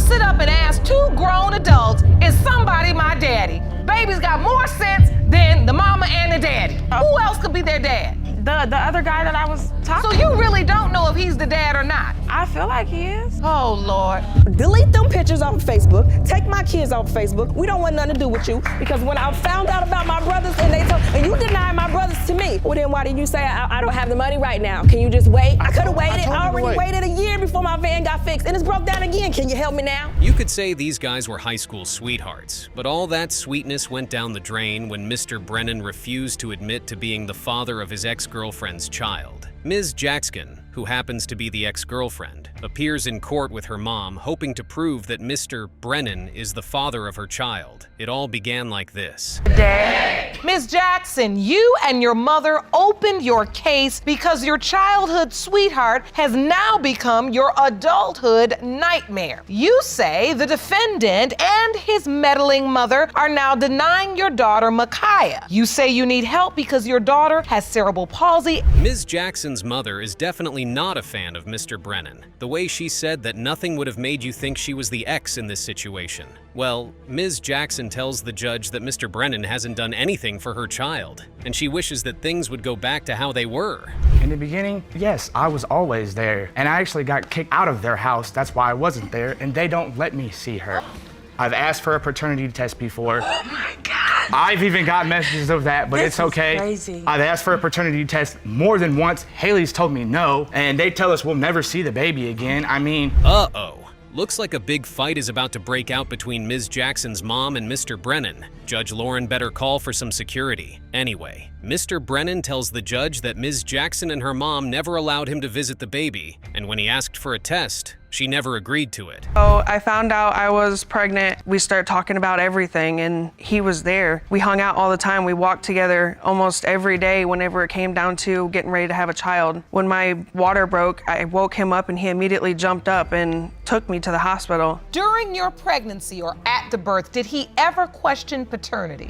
sit up and ask two grown adults, is somebody my daddy? Baby's got more sense than the mama and the daddy. Who else could be their dad? The other guy that I was talking So you really don't know if he's the dad or not? I feel like he is. Oh, Lord. Delete them pictures off of Facebook. Take my kids off of Facebook. We don't want nothing to do with you because when I found out about my brothers and you denied my brothers to me, well then why did you say I don't have the money right now? Can you just wait? I could have waited. I already waited a year before my van got fixed and it's broke down again. Can you help me now? You could say these guys were high school sweethearts, but all that sweetness went down the drain when Mr. Brennan refused to admit to being the father of his ex-girlfriend's child. Ms. Jackson, who happens to be the ex-girlfriend, appears in court with her mom, hoping to prove that Mr. Brennan is the father of her child. It all began like this. Dad. Ms. Jackson, you and your mother opened your case because your childhood sweetheart has now become your adulthood nightmare. You say the defendant and his meddling mother are now denying your daughter, Micaiah. You say you need help because your daughter has cerebral palsy. Ms. Jackson's mother is definitely not a fan of Mr. Brennan. The way she said that nothing would have made you think she was the ex in this situation. Well, Ms. Jackson tells the judge that Mr. Brennan hasn't done anything for her child, and she wishes that things would go back to how they were. In the beginning, yes, I was always there, and I actually got kicked out of their house. That's why I wasn't there, and they don't let me see her. I've asked for a paternity test before. Oh my God. I've even got messages of that, but it's okay. Crazy. I've asked for a paternity test more than once. Haley's told me no, and they tell us we'll never see the baby again. I mean... Uh-oh. Looks like a big fight is about to break out between Ms. Jackson's mom and Mr. Brennan. Judge Lauren better call for some security. Anyway, Mr. Brennan tells the judge that Ms. Jackson and her mom never allowed him to visit the baby, and when he asked for a test, she never agreed to it. So I found out I was pregnant. We started talking about everything and he was there. We hung out all the time. We walked together almost every day whenever it came down to getting ready to have a child. When my water broke, I woke him up and he immediately jumped up and took me to the hospital. During your pregnancy or at the birth, did he ever question paternity?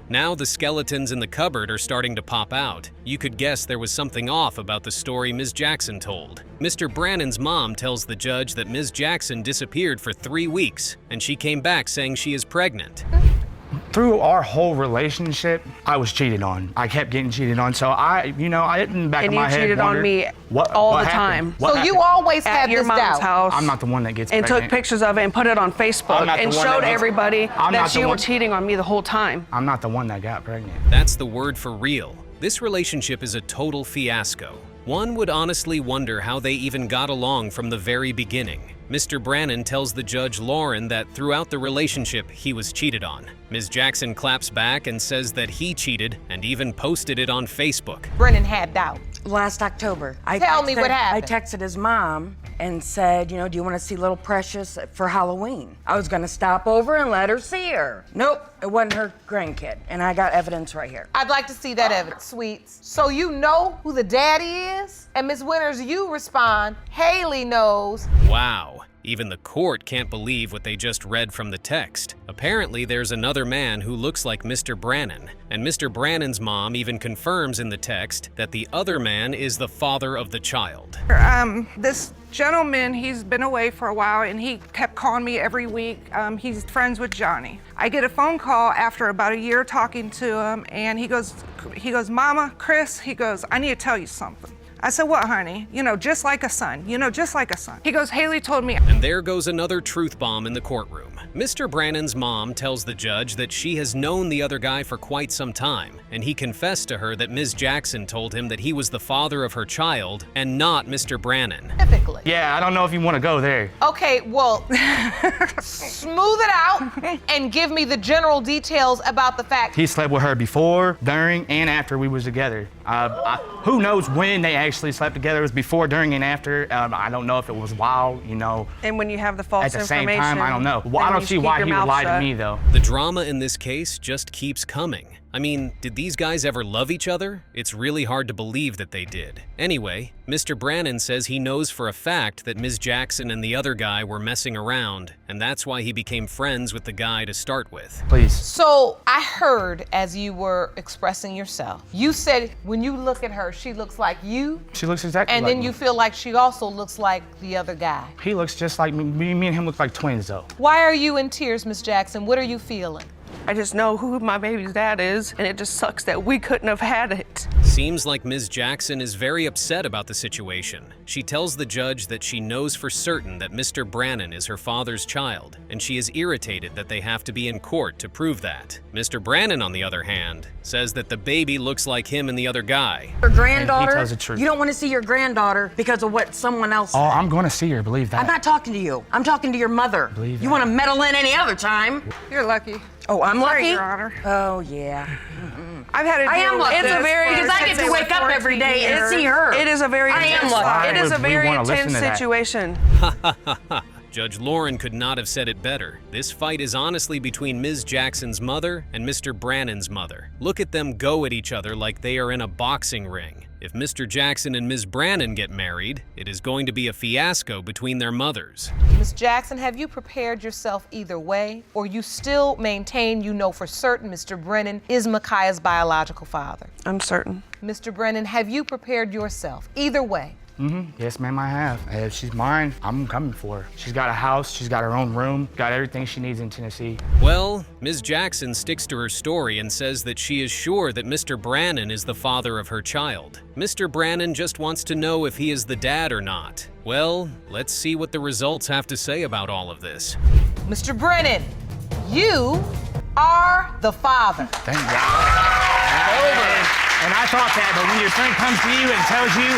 Now the skeletons in the cupboard are starting to pop out. You could guess there was something off about the story Ms. Jackson told. Mr. Brannan's mom tells the judge that Ms. Jackson disappeared for 3 weeks, and she came back saying she is pregnant. Through our whole relationship, I was cheated on. I kept getting cheated on, so I didn't back of my head And you cheated on me all the time. So you always At had your this mom's doubt. house. I'm not the one that gets And pregnant. took pictures of it and put it on Facebook and showed everybody that you were cheating on me the whole time. I'm not the one that got pregnant. That's the word for real. This relationship is a total fiasco. One would honestly wonder how they even got along from the very beginning. Mr. Brennan tells the judge Lauren that throughout the relationship, he was cheated on. Ms. Jackson claps back and says that he cheated and even posted it on Facebook. Brennan had doubt. Last October. Tell me what happened. I texted his mom and said, do you want to see little Precious for Halloween? I was gonna stop over and let her see her. Nope, it wasn't her grandkid, and I got evidence right here. I'd like to see that evidence, Sweets. So you know who the daddy is? And Ms. Winters, you respond, Haley knows. Wow. Even the court can't believe what they just read from the text. Apparently, there's another man who looks like Mr. Brennan, and Mr. Brannan's mom even confirms in the text that the other man is the father of the child. This gentleman, he's been away for a while and he kept calling me every week. He's friends with Johnny. I get a phone call after about a year talking to him and he goes, Mama, Chris, he goes, I need to tell you something. I said, what, honey? Just like a son. Just like a son. He goes, Haley told me. And there goes another truth bomb in the courtroom. Mr. Brannan's mom tells the judge that she has known the other guy for quite some time, and he confessed to her that Ms. Jackson told him that he was the father of her child and not Mr. Brennan. Typically. Yeah, I don't know if you want to go there. Okay, well, smooth it out and give me the general details about the fact. He slept with her before, during, and after we was together. Who knows when they actually slept together? It was before, during, and after. I don't know if it was while, And when you have the false at the same information, time, I don't know. Well, I then don't you see keep why your he would mouth lie shut. to me, though. The drama in this case just keeps coming. I mean, did these guys ever love each other? It's really hard to believe that they did. Anyway, Mr. Brennan says he knows for a fact that Ms. Jackson and the other guy were messing around, and that's why he became friends with the guy to start with. Please. So I heard as you were expressing yourself, you said when you look at her, she looks like you, She looks exactly and like then me. you feel like she also looks like the other guy. He looks just like me. Me and him look like twins, though. Why are you in tears, Miss Jackson? What are you feeling? I just know who my baby's dad is, and it just sucks that we couldn't have had it. Seems like Ms. Jackson is very upset about the situation. She tells the judge that she knows for certain that Mr. Brennan is her father's child, and she is irritated that they have to be in court to prove that. Mr. Brennan, on the other hand, says that the baby looks like him and the other guy. Your granddaughter, tells the truth. you don't want to see your granddaughter because of what someone else Oh, said. I'm going to see her, believe that. I'm not talking to you. I'm talking to your mother. Believe you that. want to meddle in any other time. You're lucky. Oh, I'm Sorry, lucky? Your Honor. Oh, yeah. I've had to I deal am with lucky. this It's a very- for Because I get since to I wake was up every 14 day and years. see her. It is a very I am intense, lucky. it is a Why would we very wanna listen intense to that? situation. Judge Lauren could not have said it better. This fight is honestly between Ms. Jackson's mother and Mr. Brannan's mother. Look at them go at each other like they are in a boxing ring. If Mr. Jackson and Ms. Brennan get married, it is going to be a fiasco between their mothers. Miss Jackson, have you prepared yourself either way, or you still maintain you know for certain Mr. Brennan is Micaiah's biological father? I'm certain. Mr. Brennan, have you prepared yourself either way? Yes, ma'am, I have. If she's mine, I'm coming for her. She's got a house, she's got her own room, got everything she needs in Tennessee. Well, Ms. Jackson sticks to her story and says that she is sure that Mr. Brennan is the father of her child. Mr. Brennan just wants to know if he is the dad or not. Well, let's see what the results have to say about all of this. Mr. Brennan, you are the father. Thank God. And I thought that, but when your friend comes to you and tells you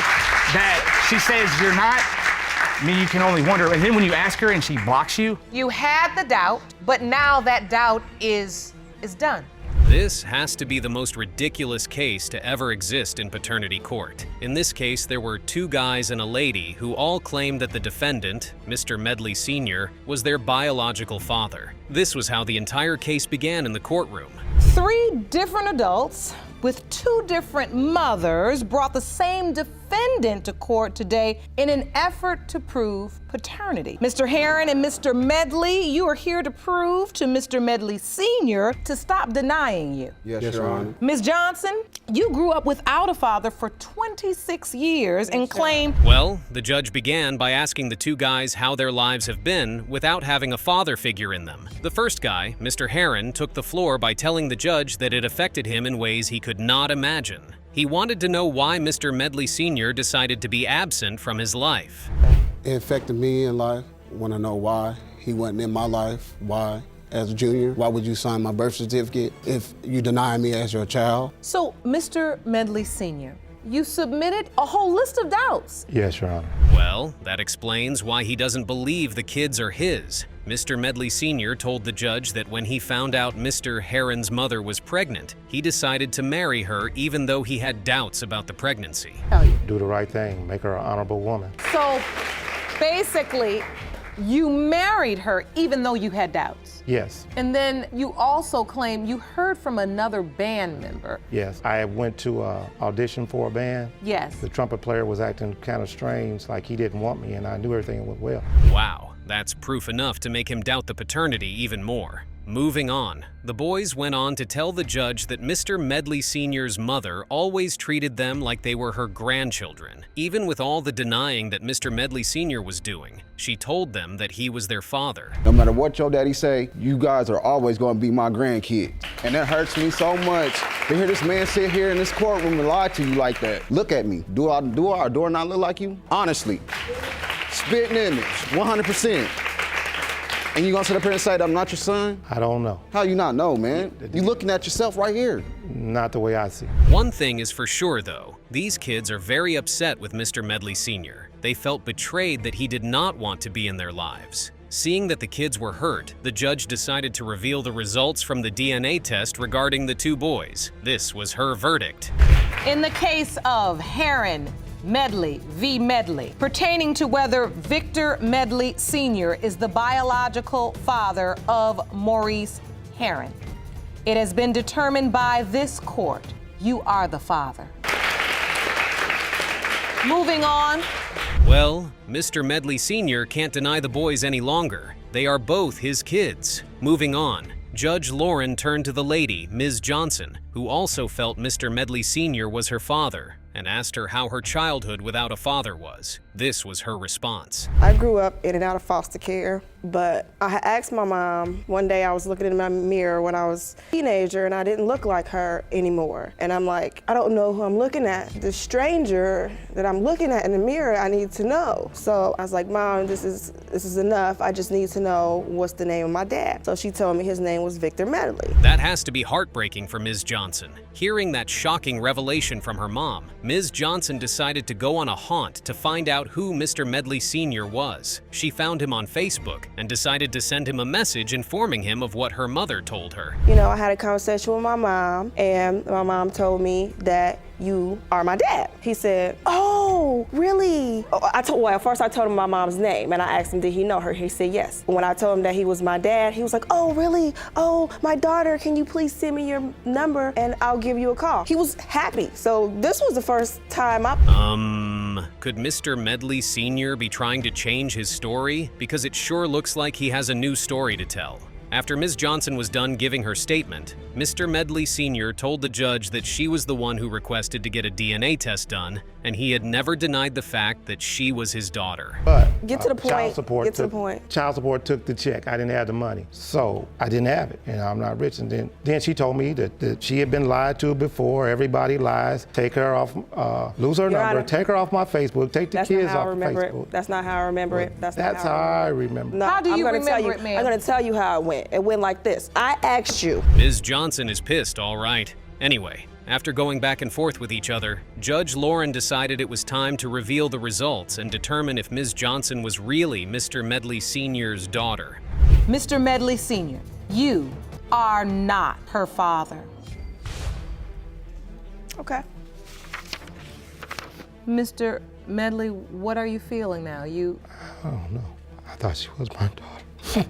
that she says you're not, I mean, you can only wonder. And then when you ask her and she blocks you, You had the doubt, but now that doubt is done. This has to be the most ridiculous case to ever exist in paternity court. In this case, there were two guys and a lady who all claimed that the defendant, Mr. Medley Sr., was their biological father. This was how the entire case began in the courtroom. 3 different adults with 2 different mothers brought the same defendant to court today in an effort to prove paternity. Mr. Herron and Mr. Medley, you are here to prove to Mr. Medley Sr. to stop denying you. Yes, Your Honor. Ms. Johnson, you grew up without a father for 26 years and claim Well, the judge began by asking the two guys how their lives have been without having a father figure in them. The first guy, Mr. Herron, took the floor by telling the judge that it affected him in ways he could not imagine. He wanted to know why Mr. Medley Sr. decided to be absent from his life. It affected me in life. Want to know why he wasn't in my life? Why? As a junior, why would you sign my birth certificate if you deny me as your child? So, Mr. Medley Sr., you submitted a whole list of doubts. Yes, Your Honor. Well, that explains why he doesn't believe the kids are his. Mr. Medley Sr. told the judge that when he found out Mr. Herron's mother was pregnant, he decided to marry her even though he had doubts about the pregnancy. Do the right thing. Make her an honorable woman. So, basically, you married her even though you had doubts. Yes, And then you also claim you heard from another band member. yes. I went to audition for a band. Yes. The trumpet player was acting kind of strange, like he didn't want me, and I knew everything went well. Wow, that's proof enough to make him doubt the paternity even more. Moving on, the boys went on to tell the judge that Mr. Medley Sr.'s mother always treated them like they were her grandchildren. Even with all the denying that Mr. Medley Sr. was doing, she told them that he was their father. No matter what your daddy say, you guys are always gonna be my grandkids. And that hurts me so much to hear this man sit here in this courtroom and lie to you like that. Look at me. Do I not look like you? Honestly. Spitting image, 100%. And you gonna sit up here and say that I'm not your son? I don't know. How you not know, man? You looking at yourself right here. Not the way I see. One thing is for sure, though. These kids are very upset with Mr. Medley Sr. They felt betrayed that he did not want to be in their lives. Seeing that the kids were hurt, the judge decided to reveal the results from the DNA test regarding the two boys. This was her verdict. In the case of Herron Medley v. Medley, pertaining to whether Victor Medley Sr. is the biological father of Maurice Herron, It has been determined by this court, you are the father. Moving on. Well, Mr. Medley Sr. can't deny the boys any longer. They are both his kids. Moving on. Judge Lauren turned to the lady, Ms. Johnson, who also felt Mr. Medley Sr. was her father, and asked her how her childhood without a father was. This was her response. I grew up in and out of foster care, but I had asked my mom, one day I was looking in my mirror when I was a teenager and I didn't look like her anymore. And I'm like, I don't know who I'm looking at. The stranger that I'm looking at in the mirror, I need to know. So I was like, Mom, this is enough. I just need to know what's the name of my dad. So she told me his name was Victor Medley. That has to be heartbreaking for Ms. Johnson. Hearing that shocking revelation from her mom, Ms. Johnson decided to go on a haunt to find out who Mr. Medley Sr. was. She found him on Facebook and decided to send him a message informing him of what her mother told her. You know, I had a conversation with my mom, and my mom told me that you are my dad. He said, oh, really? At first I told him my mom's name, and I asked him, did he know her? He said yes. When I told him that he was my dad, he was like, oh, really? Oh, my daughter, can you please send me your number and I'll give you a call? He was happy. So this was the first time Could Mr. Medley Sr. be trying to change his story? Because it sure looks like he has a new story to tell. After Ms. Johnson was done giving her statement, Mr. Medley Sr. told the judge that she was the one who requested to get a DNA test done, and he had never denied the fact that she was his daughter. But Get to the point. Child support Get to the point. Child support took the check. I didn't have the money, so I didn't have it, and I'm not rich. And then she told me that she had been lied to before. Everybody lies. Take her off, lose her Your number, Honor, take her off my Facebook, take the kids off Facebook. That's not how I remember it. That's how I remember. No, How do you I'm gonna remember tell you, it, ma'am? I'm gonna tell you how it went. It went like this. I asked you. Ms. Johnson is pissed, all right. Anyway, after going back and forth with each other, Judge Lauren decided it was time to reveal the results and determine if Ms. Johnson was really Mr. Medley Sr.'s daughter. Mr. Medley Sr., you are not her father. Okay. Mr. Medley, what are you feeling now? I don't know. I thought she was my daughter.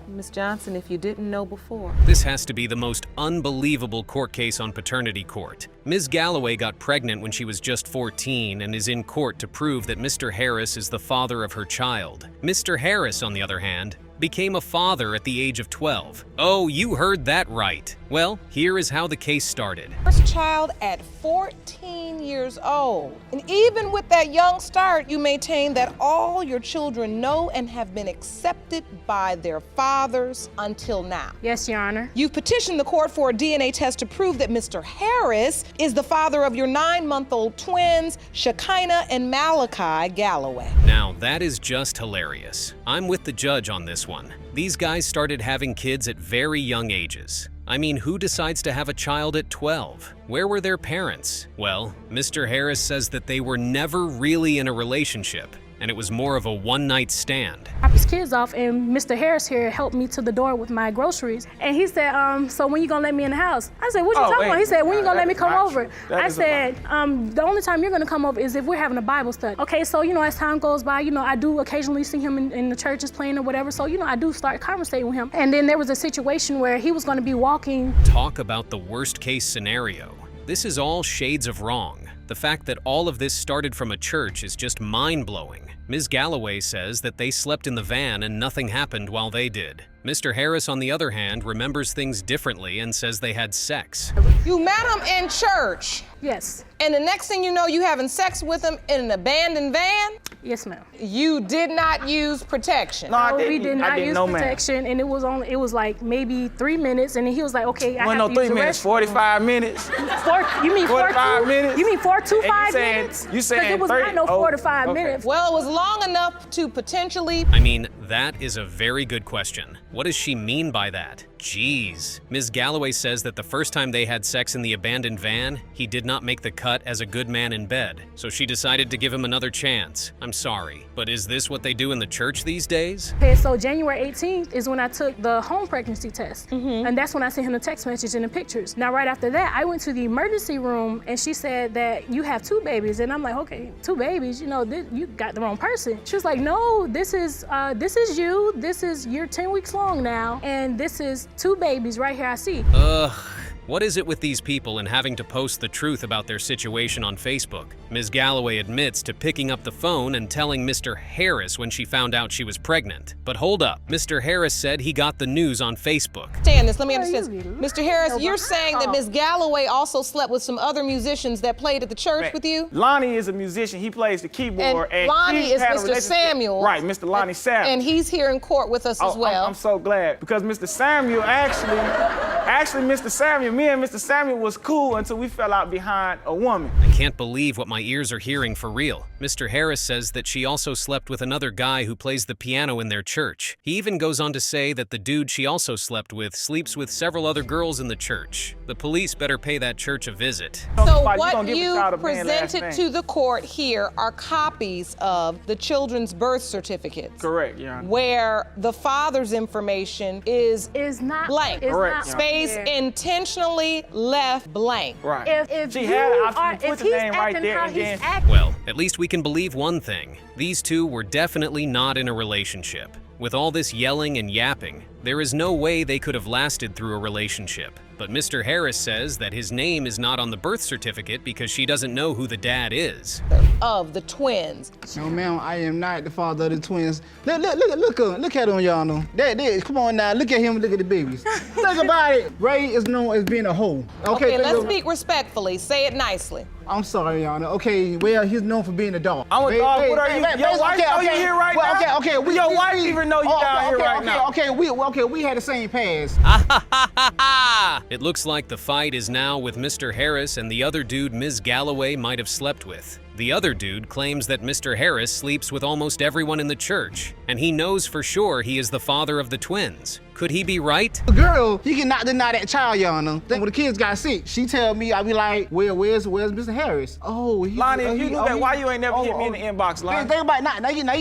Ms. Johnson, if you didn't know before. This has to be the most unbelievable court case on paternity court. Ms. Galloway got pregnant when she was just 14 and is in court to prove that Mr. Harris is the father of her child. Mr. Harris, on the other hand, became a father at the age of 12. Oh, you heard that right. Well, here is how the case started. First child at 14 years old. And even with that young start, you maintain that all your children know and have been accepted by their fathers until now. Yes, Your Honor. You've petitioned the court for a DNA test to prove that Mr. Harris is the father of your 9-month-old twins, Shekinah and Malachi Galloway. Now, that is just hilarious. I'm with the judge on this one. These guys started having kids at very young ages. I mean, who decides to have a child at 12? Where were their parents? Well, Mr. Harris says that they were never really in a relationship, and it was more of a one-night stand. I dropped his kids off, and Mr. Harris here helped me to the door with my groceries. And he said, so when you gonna let me in the house? I said, what you talking about? He said, when you gonna let me come over? I said, the only time you're gonna come over is if we're having a Bible study. Okay, so, as time goes by, I do occasionally see him in the churches playing or whatever, so, I do start conversating with him. And then there was a situation where he was gonna be walking. Talk about the worst case scenario. This is all shades of wrong. The fact that all of this started from a church is just mind-blowing. Ms. Galloway says that they slept in the van and nothing happened while they did. Mr. Harris, on the other hand, remembers things differently and says they had sex. You met him in church. Yes. And the next thing you know, you having sex with him in an abandoned van? Yes, ma'am. You did not use protection. No, we did not use protection, and it was like maybe 3 minutes, and then he was like, okay, I have to use 3 minutes, 45 minutes. You mean 45 minutes? You mean 4 to 5 saying, minutes? You saying 30? It was not no 4 to 5 minutes. Well, it was long enough to potentially... I mean, that is a very good question. What does she mean by that? Jeez. Ms. Galloway says that the first time they had sex in the abandoned van, he did not make the cut as a good man in bed, so she decided to give him another chance. I'm sorry, but is this what they do in the church these days? Okay, so January 18th is when I took the home pregnancy test, and that's when I sent him the text message and the pictures. Now, right after that, I went to the emergency room, and she said that you have 2 babies, and I'm like, okay, 2 babies, you got the wrong person. She was like, no, this is you. You're 10 weeks long now, and this is 2 babies right here, I see. Ugh. What is it with these people and having to post the truth about their situation on Facebook? Ms. Galloway admits to picking up the phone and telling Mr. Harris when she found out she was pregnant. But hold up, Mr. Harris said he got the news on Facebook. Understand this, let me understand this. Mr. Harris, you're saying that Ms. Galloway also slept with some other musicians that played at the church with you? Lonnie is a musician, he plays the keyboard. And Lonnie is Mr. Samuel. Right, Mr. Lonnie Samuel. And he's here in court with us as well. I'm so glad, because Mr. Samuel actually Mr. Samuel, me and Mr. Samuel was cool until we fell out behind a woman. I can't believe what my ears are hearing for real. Mr. Harris says that she also slept with another guy who plays the piano in their church. He even goes on to say that the dude she also slept with sleeps with several other girls in the church. The police better pay that church a visit. So what you presented to the court here are copies of the children's birth certificates. Correct, Your Honor. Where the father's information is not blank. Correct. Space intentionally left blank. Right. If she you had it, are, I put if the he's name right acting there how and he's then acting, Well, at least we can believe one thing. These two were definitely not in a relationship. With all this yelling and yapping, there is no way they could have lasted through a relationship. But Mr. Harris says that his name is not on the birth certificate because she doesn't know who the dad is. Of the twins. No, ma'am, I am not the father of the twins. Look at him, y'all know. Come on now, look at him, look at the babies. Think about it. Ray is known as being a hoe. Okay, let's speak respectfully. Say it nicely. I'm sorry, Your Honor. Okay, well, he's known for being a dog. I'm a dog. What are you? Your wife know you here right now? Okay. Your wife even know you down here right now. Okay, we had the same past. It looks like the fight is now with Mr. Harris and the other dude Ms. Galloway might have slept with. The other dude claims that Mr. Harris sleeps with almost everyone in the church, and he knows for sure he is the father of the twins. Could he be right? Girl, you cannot deny that child, Your Honor. Then when the kids got sick, she tell me, I be like, well, where's Mr. Harris? Oh, Lonnie, if you knew that, why you ain't never hit me in the inbox, Lonnie? Think about it. Now you know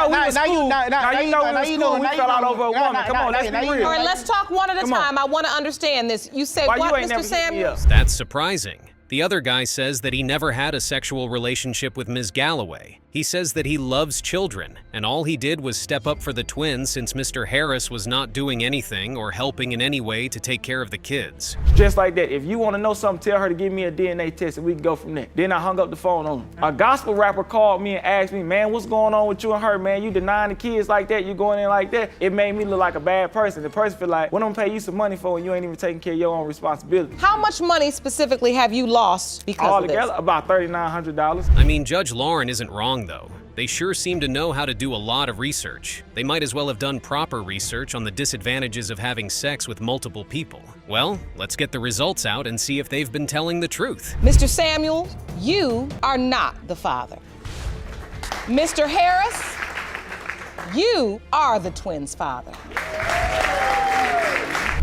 we was cool. Now you know we fell out over a woman. Come on, let's be real. All right, let's talk one at a time. I want to understand this. You say what, Mr. Samuels? That's surprising. The other guy says that he never had a sexual relationship with Ms. Galloway. He says that he loves children, and all he did was step up for the twins since Mr. Harris was not doing anything or helping in any way to take care of the kids. Just like that. If you want to know something, tell her to give me a DNA test and we can go from there. Then I hung up the phone on him. A gospel rapper called me and asked me, man, what's going on with you and her, man? You denying the kids like that, you going in like that. It made me look like a bad person. The person feel like, what I'm gonna pay you some money for and you ain't even taking care of your own responsibility. How much money specifically have you lost because of this? Altogether, about $3,900. I mean, Judge Lauren isn't wrong though. They sure seem to know how to do a lot of research. They might as well have done proper research on the disadvantages of having sex with multiple people. Well, let's get the results out and see if they've been telling the truth. Mr. Samuels, you are not the father. Mr. Harris, you are the twins' father.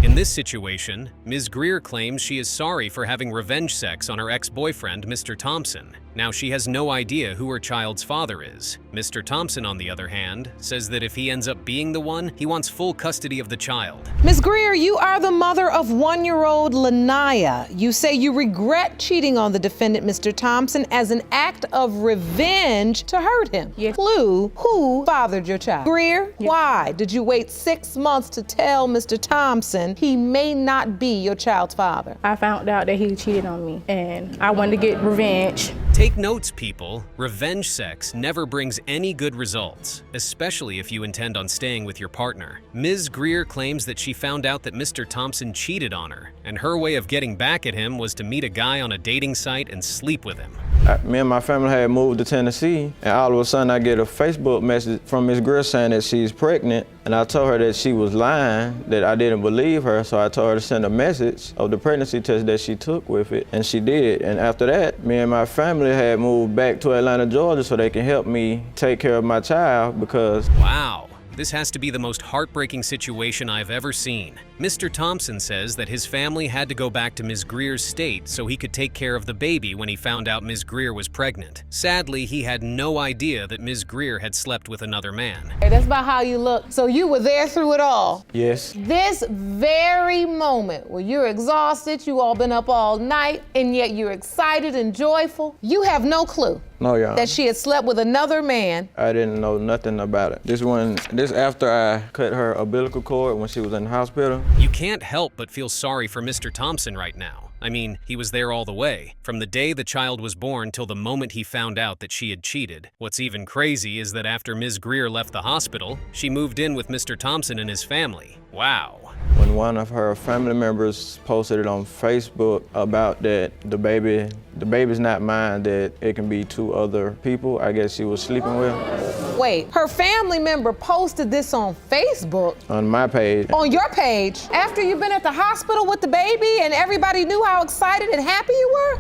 In this situation, Ms. Greer claims she is sorry for having revenge sex on her ex-boyfriend, Mr. Thompson. Now she has no idea who her child's father is. Mr. Thompson, on the other hand, says that if he ends up being the one, he wants full custody of the child. Ms. Greer, you are the mother of 1-year-old Lanaya. You say you regret cheating on the defendant, Mr. Thompson, as an act of revenge to hurt him. Yes. Clue, who fathered your child? Greer, Yes. Why did you wait 6 months to tell Mr. Thompson he may not be your child's father? I found out that he cheated on me, and I wanted to get revenge. Take notes, people. Revenge sex never brings any good results, especially if you intend on staying with your partner. Ms. Greer claims that she found out that Mr. Thompson cheated on her, and her way of getting back at him was to meet a guy on a dating site and sleep with him. Me and my family had moved to Tennessee, and all of a sudden I get a Facebook message from Ms. Greer saying that she's pregnant, and I told her that she was lying, that I didn't believe her, so I told her to send a message of the pregnancy test that she took with it, and she did. And after that, me and my family had moved back to Atlanta, Georgia, so they can help me take care of my child because... Wow. This has to be the most heartbreaking situation I've ever seen. Mr. Thompson says that his family had to go back to Ms. Greer's state so he could take care of the baby when he found out Ms. Greer was pregnant. Sadly, he had no idea that Ms. Greer had slept with another man. Hey, that's about how you look. So you were there through it all? Yes. This very moment where you're exhausted, you all been up all night, and yet you're excited and joyful, you have no clue No, Your Honor. that she had slept with another man? I didn't know nothing about it. This after I cut her umbilical cord when she was in the hospital. You can't help but feel sorry for Mr. Thompson right now. I mean, he was there all the way, from the day the child was born till the moment he found out that she had cheated. What's even crazy is that after Ms. Greer left the hospital, she moved in with Mr. Thompson and his family. Wow. When one of her family members posted it on Facebook about that the baby's not mine, that it can be 2 other people I guess she was sleeping with. Wait, her family member posted this on Facebook? On my page. On your page? After you've been at the hospital with the baby and everybody knew how excited and happy you were?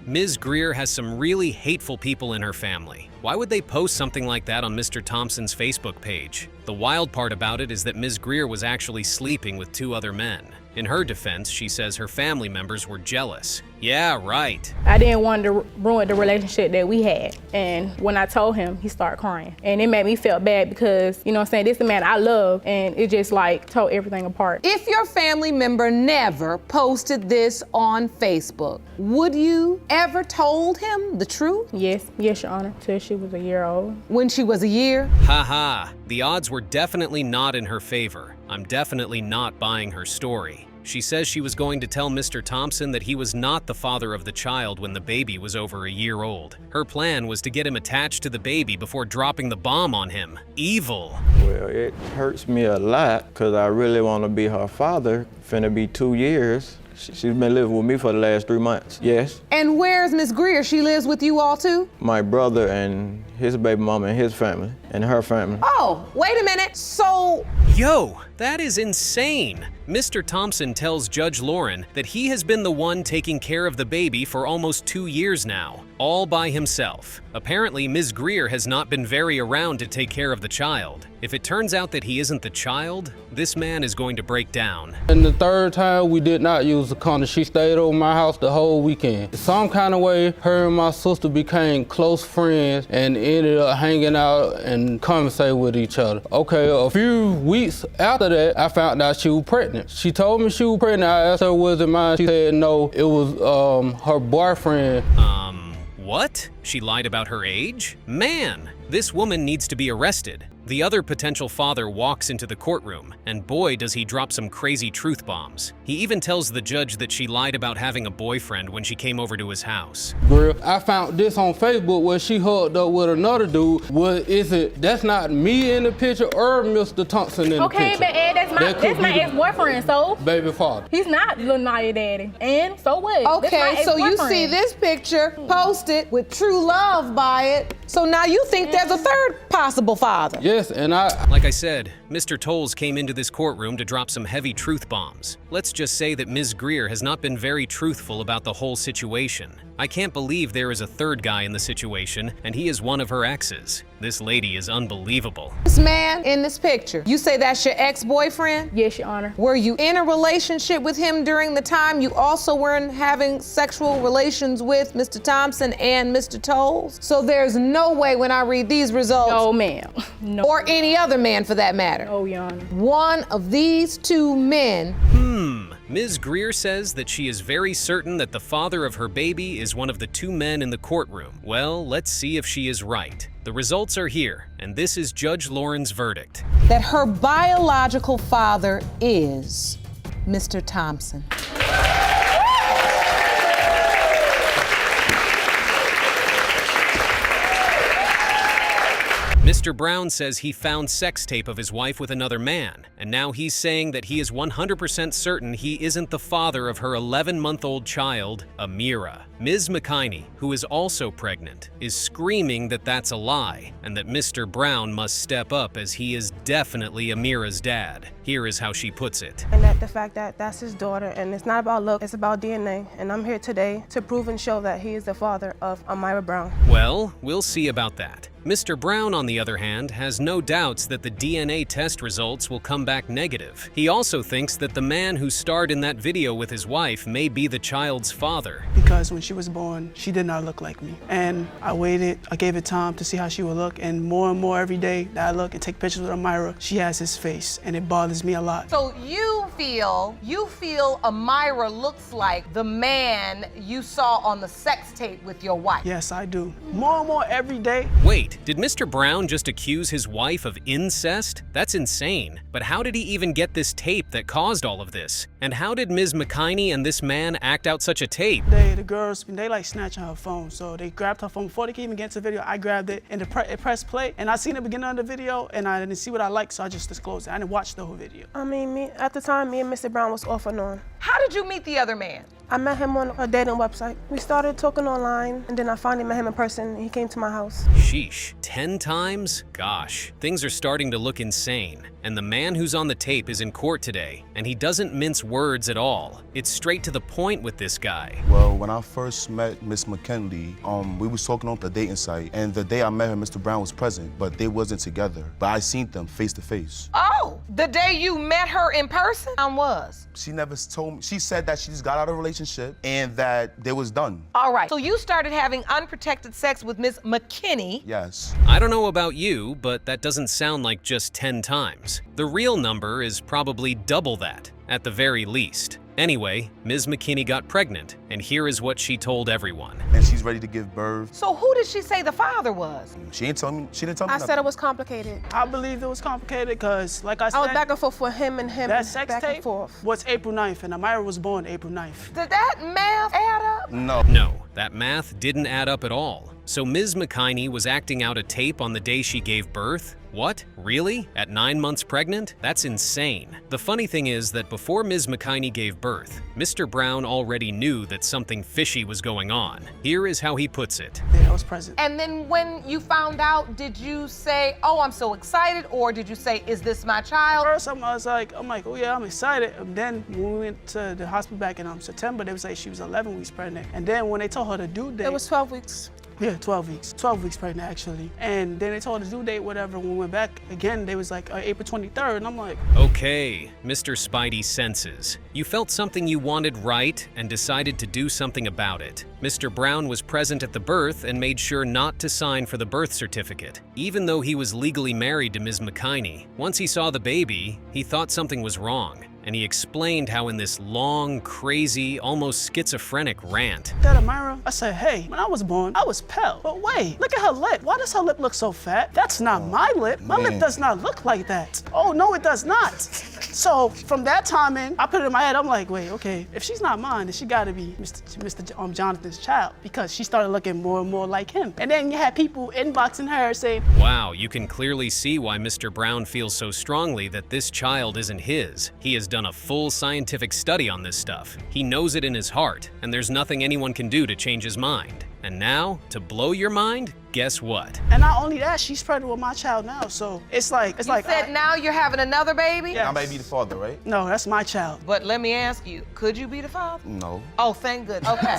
Ms. Greer has some really hateful people in her family. Why would they post something like that on Mr. Thompson's Facebook page? The wild part about it is that Ms. Greer was actually sleeping with 2 other men. In her defense, she says her family members were jealous. Yeah, right. I didn't want to ruin the relationship that we had. And when I told him, he started crying. And it made me feel bad because, you know what I'm saying, this is the man I love, and it just like tore everything apart. If your family member never posted this on Facebook, would you ever told him the truth? Yes, Your Honor, till she was a year old. When she was a year? Haha, the odds were definitely not in her favor. I'm definitely not buying her story. She says she was going to tell Mr. Thompson that he was not the father of the child when the baby was over a year old. Her plan was to get him attached to the baby before dropping the bomb on him. Evil. Well, it hurts me a lot because I really want to be her father. Finna be 2 years. She's been living with me for the last 3 months, yes. And where's Miss Greer? She lives with you all too? My brother and his baby mama and his family and her family. Oh, wait a minute. So... Yo, that is insane. Mr. Thompson tells Judge Lauren that he has been the one taking care of the baby for almost 2 years now, all by himself. Apparently, Ms. Greer has not been very around to take care of the child. If it turns out that he isn't the child, this man is going to break down. And the 3rd time we did not use the condom. She stayed over my house the whole weekend. Some kind of way, her and my sister became close friends and ended up hanging out and conversating with each other. Okay, a few weeks after that, I found out she was pregnant. She told me she was pregnant. I asked her, was it mine? She said no, it was her boyfriend. What? She lied about her age? Man, this woman needs to be arrested. The other potential father walks into the courtroom, and boy does he drop some crazy truth bombs. He even tells the judge that she lied about having a boyfriend when she came over to his house. Greer, I found this on Facebook where she hooked up with another dude. That's not me in the picture or Mr. Thompson in the picture. Okay, but Ed, that's my ex-boyfriend, so? Baby father. He's not Lil Naya daddy. And so what? Okay, so you see this picture posted with true love by it. So now you think there's a 3rd possible father? Yes, and Like I said, Mr. Tolles came into this courtroom to drop some heavy truth bombs. Let's just say that Ms. Greer has not been very truthful about the whole situation. I can't believe there is a 3rd guy in the situation, and he is one of her exes. This lady is unbelievable. This man in this picture, you say that's your ex-boyfriend? Yes, Your Honor. Were you in a relationship with him during the time you also weren't having sexual relations with Mr. Thompson and Mr. Tolles? So there's no way when I read these results. No, ma'am. No. Or any other man for that matter. No, Your Honor. One of these 2 men. Ms. Greer says that she is very certain that the father of her baby is one of the 2 men in the courtroom. Well, let's see if she is right. The results are here, and this is Judge Lauren's verdict. That her biological father is Mr. Thompson. Mr. Brown says he found sex tape of his wife with another man, and now he's saying that he is 100% certain he isn't the father of her 11-month-old child, Amira. Ms. McKinney, who is also pregnant, is screaming that that's a lie, and that Mr. Brown must step up as he is definitely Amira's dad. Here is how she puts it. And that the fact that that's his daughter, and it's not about look, it's about DNA, and I'm here today to prove and show that he is the father of Amira Brown. Well, we'll see about that. Mr. Brown, on the other hand, has no doubts that the DNA test results will come back negative. He also thinks that the man who starred in that video with his wife may be the child's father. Because when she was born, she did not look like me. And I waited, I gave it time to see how she would look, and more every day that I look and take pictures with Amira, she has his face, and it bothers me a lot. So you feel Amira looks like the man you saw on the sex tape with your wife? Yes, I do. More and more every day. Wait, did Mr. Brown just accuse his wife of incest? That's insane. But how did he even get this tape that caused all of this? And how did Ms. McKinney and this man act out such a tape? The girls, they like snatching her phone, so they grabbed her phone before they could even get into the video. I grabbed it and it pressed play, and I seen the beginning of the video, and I didn't see what I liked, so I just disclosed it. I didn't watch the whole video. I mean, at the time, me and Mr. Brown was off and on. How did you meet the other man? I met him on a dating website. We started talking online, and then I finally met him in person, and he came to my house. Sheesh, 10 times? Gosh, things are starting to look insane. And the man who's on the tape is in court today, and he doesn't mince words at all. It's straight to the point with this guy. Well, when I first met Miss McKinley, we was talking on the dating site, and the day I met her, Mr. Brown was present, but they wasn't together. But I seen them face to face. Oh, the day you met her in person? Was? She never told me. She said that she just got out of a relationship and that they was done. All right, so you started having unprotected sex with Miss McKinney? Yes. I don't know about you, but that doesn't sound like just 10 times. The real number is probably double that, at the very least. Anyway, Ms. McKinney got pregnant, and here is what she told everyone. And she's ready to give birth. So who did she say the father was? She didn't tell me I said it was complicated. I believe it was complicated because, like I said, I was back and forth with him and him. That sex back tape and forth. was April 9th, and Amira was born April 9th. Did that math add up? No, that math didn't add up at all. So Ms. McKinney was acting out a tape on the day she gave birth? What? Really? At 9 months pregnant? That's insane. The funny thing is that before Ms. McKinney gave birth, Mr. Brown already knew that something fishy was going on. Here is how he puts it. Yeah, I was present. And then when you found out, did you say, oh, I'm so excited, or did you say, is this my child? First, I was like, oh yeah, I'm excited. And then when we went to the hospital back in September, they would say she was 11 weeks pregnant. And then when they told her the due date, it was 12 weeks. Yeah, 12 weeks. 12 weeks pregnant, actually. And then they told her the due date, whatever. When we went back again, they was like April 23rd, and I'm like... Okay, Mr. Spidey senses. You felt something you wanted right and decided to do something about it. Mr. Brown was present at the birth and made sure not to sign for the birth certificate, even though he was legally married to Ms. McKinney. Once he saw the baby, he thought something was wrong, and he explained how in this long, crazy, almost schizophrenic rant. That Amira, I said, hey, when I was born, I was pale. But wait, look at her lip. Why does her lip look so fat? That's not my lip. My lip does not look like that. Oh, no, it does not. So from that time in, I put it in my head, I'm like, wait, okay, if she's not mine, then she gotta be Mr. Jonathan's child, because she started looking more and more like him. And then you had people inboxing her saying, wow, you can clearly see why Mr. Brown feels so strongly that this child isn't his. He has done a full scientific study on this stuff. He knows it in his heart, and there's nothing anyone can do to change his mind. And now, to blow your mind, guess what? And not only that, she's pregnant with my child now, so it's like... You said now you're having another baby? Yeah. I may be the father, right? No, that's my child. But let me ask you, could you be the father? No. Oh, thank goodness. Okay.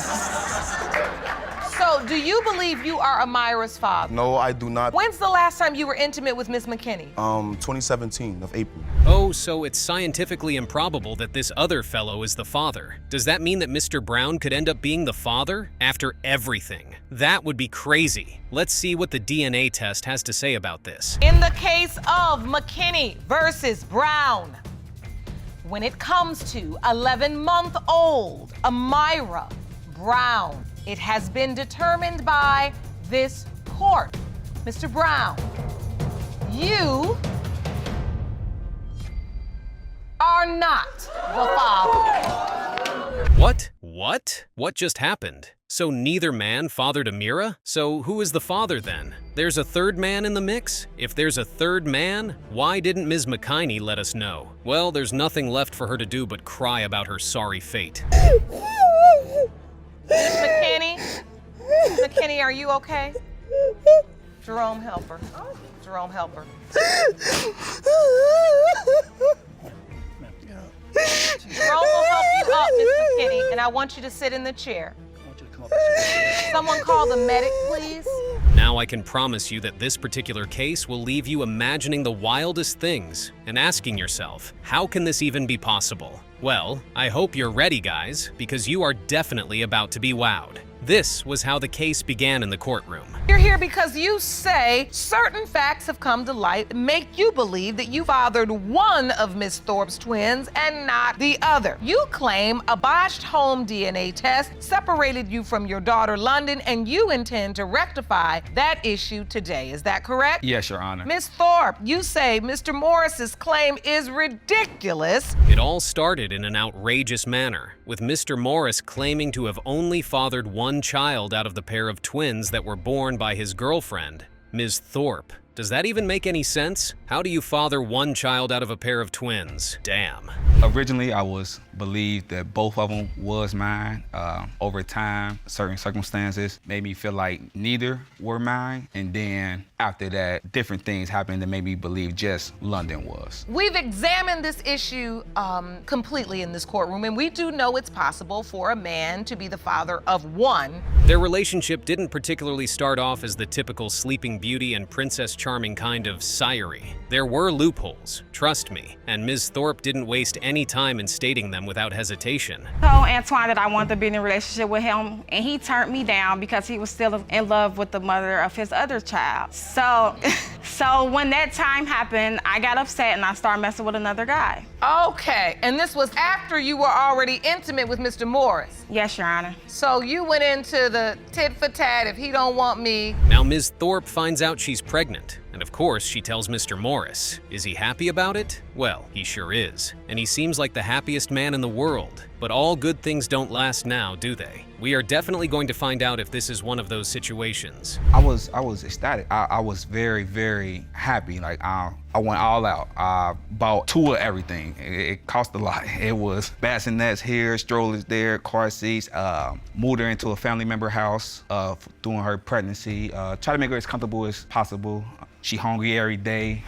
So, do you believe you are Amira's father? No, I do not. When's the last time you were intimate with Miss McKinney? 2017 of April. Oh, so it's scientifically improbable that this other fellow is the father. Does that mean that Mr. Brown could end up being the father after everything? That would be crazy. Let's see what the DNA test has to say about this. In the case of McKinney versus Brown, when it comes to 11-month-old Amira Brown, it has been determined by this court. Mr. Brown, you are not the father. What? What? What just happened? So neither man fathered Amira? So who is the father then? There's a third man in the mix? If there's a third man, why didn't Ms. McKinney let us know? Well, there's nothing left for her to do but cry about her sorry fate. Miss McKinney? Miss McKinney, are you okay? Jerome, help her. Jerome, help her. Jerome will help you up, Miss McKinney, and I want you to sit in the chair. Someone call the medic, please. Now I can promise you that this particular case will leave you imagining the wildest things and asking yourself, how can this even be possible? Well, I hope you're ready, guys, because you are definitely about to be wowed. This was how the case began in the courtroom. You're here because you say certain facts have come to light that make you believe that you fathered one of Miss Thorpe's twins and not the other. You claim a botched home DNA test separated you from your daughter, London, and you intend to rectify that issue today. Is that correct? Yes, Your Honor. Miss Thorpe, you say Mr. Morris's claim is ridiculous. It all started in an outrageous manner, with Mr. Morris claiming to have only fathered one child out of the pair of twins that were born by his girlfriend, Ms. Thorpe. Does that even make any sense? How do you father one child out of a pair of twins? Damn. Originally, I was believed that both of them was mine. Over time, certain circumstances made me feel like neither were mine. And then after that, different things happened that made me believe just London was. We've examined this issue completely in this courtroom, and we do know it's possible for a man to be the father of one. Their relationship didn't particularly start off as the typical Sleeping Beauty and Princess Charming kind of sirery. There were loopholes, trust me, and Ms. Thorpe didn't waste any time in stating them without hesitation. I told Antoine that I wanted to be in a relationship with him, and he turned me down because he was still in love with the mother of his other child. So when that time happened, I got upset and I started messing with another guy. Okay, and this was after you were already intimate with Mr. Morris? Yes, Your Honor. So you went into the tit for tat, if he don't want me. Now Ms. Thorpe finds out she's pregnant, and of course she tells Mr. Morris. Is he happy about it? Well, he sure is, and he seems like the happiest man in the world. But all good things don't last now, do they? We are definitely going to find out if this is one of those situations. I was ecstatic. I was very, very happy. Like I went all out. I bought two of everything. It cost a lot. It was bassinets here, strollers there, car seats. Moved her into a family member house during her pregnancy. Try to make her as comfortable as possible. She hungry every day.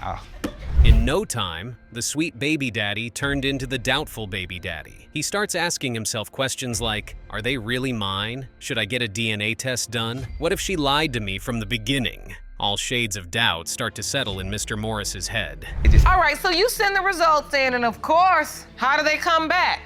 In no time, the sweet baby daddy turned into the doubtful baby daddy. He starts asking himself questions like, are they really mine? Should I get a DNA test done? What if she lied to me from the beginning? All shades of doubt start to settle in Mr. Morris's head. All right, so you send the results in, and of course, how do they come back?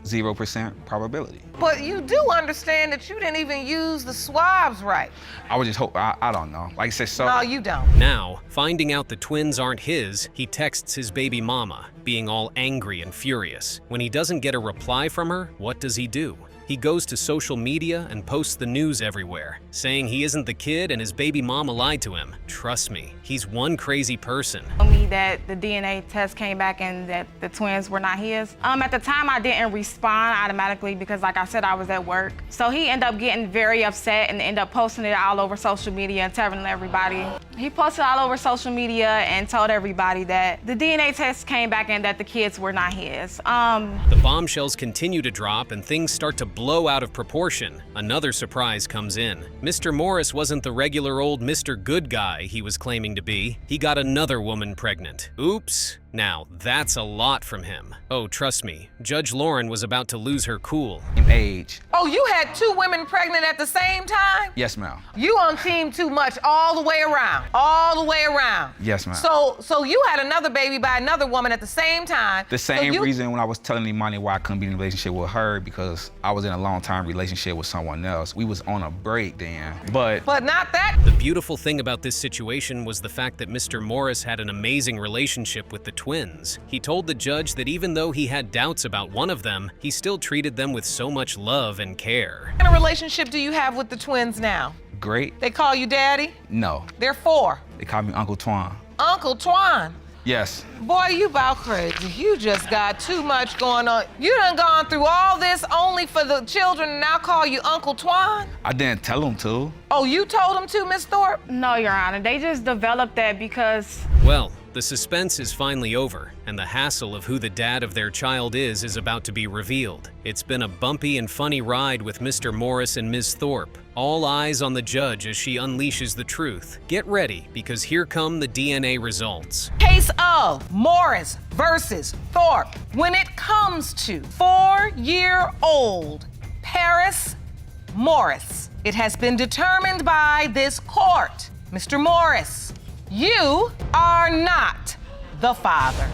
0% probability. But you do understand that you didn't even use the swabs right. I would just hope, I don't know. Like I said, so. No, you don't. Now, finding out the twins aren't his, he texts his baby mama, being all angry and furious. When he doesn't get a reply from her, what does he do? He goes to social media and posts the news everywhere, saying he isn't the kid and his baby mama lied to him. Trust me, he's one crazy person. Told me that the DNA test came back and that the twins were not his. At the time, I didn't respond automatically because, like I said, I was at work. So he ended up getting very upset and ended up posting it all over social media and telling everybody. He posted all over social media and told everybody that the DNA test came back and that the kids were not his. The bombshells continue to drop and things start to blow out of proportion. Another surprise comes in. Mr. Morris wasn't the regular old Mr. Good Guy he was claiming to be. He got another woman pregnant. Oops. Now, that's a lot from him. Oh, trust me, Judge Lauren was about to lose her cool. Age. Oh, you had two women pregnant at the same time? Yes, ma'am. You on team too much all the way around. All the way around. Yes, ma'am. So you had another baby by another woman at the same time. The same reason when I was telling Imani why I couldn't be in a relationship with her, because I was in a long-term relationship with someone else. We was on a break then, but not that. The beautiful thing about this situation was the fact that Mr. Morris had an amazing relationship with the twins. He told the judge that even though he had doubts about one of them, he still treated them with so much love and care. What kind of relationship do you have with the twins now? great. They call you daddy? No. They're 4. They call me Uncle Twan. Uncle Twan? Yes. Boy, you about crazy. You just got too much going on. You done gone through all this only for the children and now call you Uncle Twan? I didn't tell them to. Oh, you told them to, Miss Thorpe? No, Your Honor. They just developed that because... Well, the suspense is finally over, and the hassle of who the dad of their child is about to be revealed. It's been a bumpy and funny ride with Mr. Morris and Ms. Thorpe. All eyes on the judge as she unleashes the truth. Get ready, because here come the DNA results. Case of Morris versus Thorpe. When it comes to 4-year-old Paris Morris, It has been determined by this court. Mr. Morris, you are not the father.